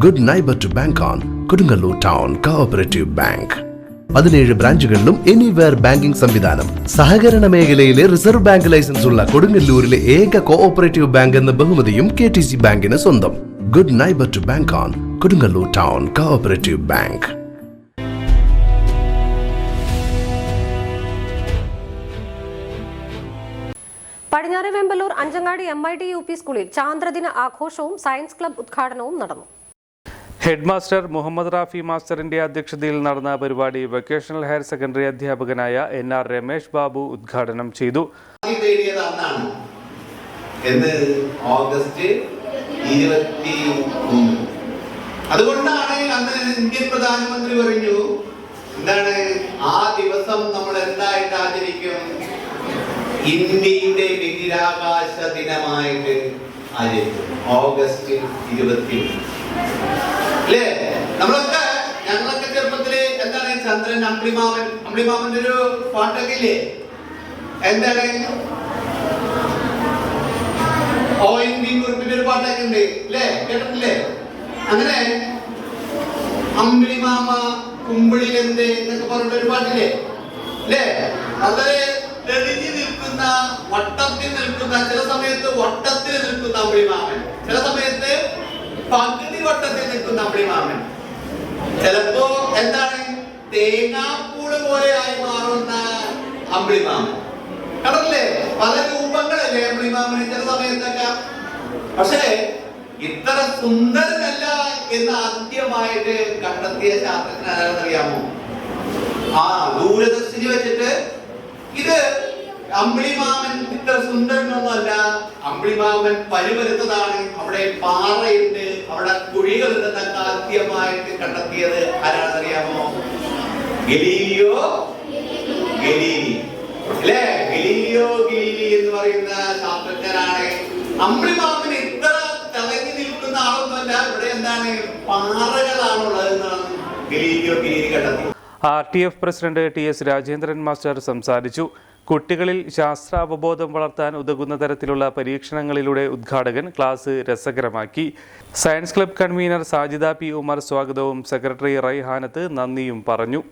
Good neighbour to bank on Kodungallur town cooperative bank. 17 ബ്രാഞ്ചുകളിലും anywhere banking സംവിധാനം. സഹകരണ മേഖലയിലെ റിസർവ് ബാങ്ക് ലൈസൻസ് ഉള്ള കൊടുങ്ങല്ലൂരിലെ ഏക കോഓപ്പറേറ്റീവ് ബാങ്ക് എന്ന ബഹുമതിയും KTC ബാങ്കിന് സ്വന്തം. Good neighbour to bank on Kodungallur town cooperative bank. പടിഞ്ഞാറെ വെമ്പലൂർ അഞ്ചങ്ങാടി MIT UP സ്കൂളിൽ ചാന്ദ്രദിന ആഘോഷവും സയൻസ് ക്ലബ് ഉദ്ഘാടനവും നടന്നു. ഹെഡ് മാസ്റ്റർ മുഹമ്മദ് റാഫി മാസ്റ്ററിന്റെ അധ്യക്ഷതയിൽ നടന്ന പരിപാടി വൊക്കേഷണൽ ഹയർ സെക്കൻഡറി അധ്യാപകനായ NR രമേശ് ബാബു ഉദ്ഘാടനം ചെയ്തു. അതുകൊണ്ടാണ് അന്ന് ഇന്ത്യൻ പ്രധാനമന്ത്രി പറഞ്ഞു, എന്താണ് ആ ദിവസം നമ്മൾ എന്തായിട്ട് ആചരിക്കും? ഇന്ത്യയുടെ ബഹിരാകാശ ദിനമായിട്ട് ആചരിക്കും. ഓഗസ്റ്റ് 20 അല്ലേ? ഞങ്ങളൊക്കെ ചെറുപ്പത്തില് എന്താണ് ചന്ദ്രൻ അമ്പിളിമാമന്റെ ഒരു പാട്ടൊക്കെ ഇല്ലേ? എന്താണ് ONV കുറിപ്പിന്റെ ഒരു പാട്ടൊക്കെ ഉണ്ട് അല്ലേ? കേട്ടിട്ടില്ലേ? അങ്ങനെ അമ്പിളിമാമ കുമ്പിളിലെന്ത് എന്നൊക്കെ പറഞ്ഞിട്ടൊരു പാട്ടില്ലേ അല്ലേ? വളരെ തെളിഞ്ഞു നിൽക്കുന്ന, വട്ടത്തിൽ നിൽക്കുന്ന, ചില സമയത്ത് വട്ടത്തിൽ നിൽക്കുന്ന അമ്പിളിമാമൻ, ചില സമയത്ത് പകുതി വട്ടത്തിൽ നിൽക്കുന്ന അമ്പിളിമാമൻ, ചിലപ്പോ എന്താണ് തേങ്ങാപ്പൂട് പോലെ ആയി മാറുന്ന അമ്പിളിമാമൻ. കണ്ടല്ലേ? പല രൂപങ്ങളല്ലേ അമ്പിളിമാമന് ചില സമയത്തൊക്കെ. പക്ഷേ ഇത്ര സുന്ദരനല്ല എന്ന് ആദ്യമായിട്ട് കണ്ടെത്തിയ ശാസ്ത്രജ്ഞൻ ആരാണെന്നറിയാമോ? ദൂരദർശിനി വെച്ചിട്ട് ഇത് അമ്പിളിമാമൻ ഇത്ര സുന്ദരനൊന്നുമല്ല, അമ്പിളിമാമൻ പരിവരുന്നതാണ്, അവിടെ പാറയുണ്ട്, അവിടെ കുഴികളുണ്ടെന്നൊക്കെ ആദ്യമായിട്ട് കണ്ടെത്തിയത് ആരാണെന്നറിയാമോ? ഗലീലിയോ ഗലീലി അല്ലേ? ഗലീലിയോ ഗലീലി എന്ന് പറയുന്ന ശാസ്ത്രജ്ഞനാണ്. അമ്പിളിമാമൻ ഇത്ര തിളങ്ങി നിൽക്കുന്ന ആളൊന്നുമല്ല, ഇവിടെ എന്താണ് പാറകളാണുള്ളതെന്നാണ് ഗലീലിയോ ഗലീലി കണ്ടെത്തി. RTF president TS Rajendran master സംസാരിച്ചു. കുട്ടികളിൽ ശാസ്ത്രാവബോധം വളർത്താൻ ഉതകുന്ന തരത്തിലുള്ള പരീക്ഷണങ്ങളിലൂടെ ഉദ്ഘാടകൻ ക്ലാസ് രസകരമാക്കി. Science club convener Sajida P. Umar സ്വാഗതവും സെക്രട്ടറി റൈഹാനത്ത് നന്ദിയും പറഞ്ഞു.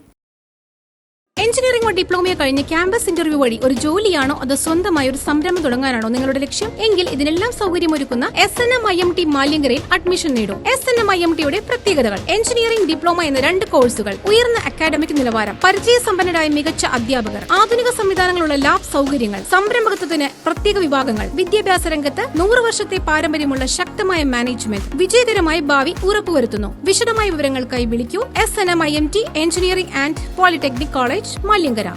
എഞ്ചിനീയറിംഗോ ഡിപ്ലോമയോ കഴിഞ്ഞ് ക്യാമ്പസ് ഇന്റർവ്യൂ വഴി ഒരു ജോലിയാണോ അതോ സ്വന്തമായി ഒരു സംരംഭം തുടങ്ങാനാണോ നിങ്ങളുടെ ലക്ഷ്യം? എങ്കിൽ ഇതിനെല്ലാം സൗകര്യമൊരുക്കുന്ന SNM-IMT മാലിങ്കരയിൽ അഡ്മിഷൻ നേടും. SNM-IMTയുടെ പ്രത്യേകതകൾ: എഞ്ചിനീയറിംഗ് ഡിപ്ലോമ എന്ന 2 കോഴ്സുകൾ, ഉയർന്ന അക്കാഡമിക് നിലവാരം, പരിചയസമ്പന്നരായ മികച്ച അധ്യാപകർ, ആധുനിക സംവിധാനങ്ങളുള്ള ലാബ് സൗകര്യങ്ങൾ, സംരംഭകത്വത്തിന് പ്രത്യേക വിഭാഗങ്ങൾ, വിദ്യാഭ്യാസ രംഗത്ത് 100 വർഷത്തെ പാരമ്പര്യമുള്ള ശക്തമായ മാനേജ്മെന്റ്, വിജയകരമായ ഭാവി ഉറപ്പുവരുത്തുന്നു. വിശദമായ വിവരങ്ങൾക്കായി വിളിക്കൂ. SNM-IMT engineering and polytechnic college, Maliankara.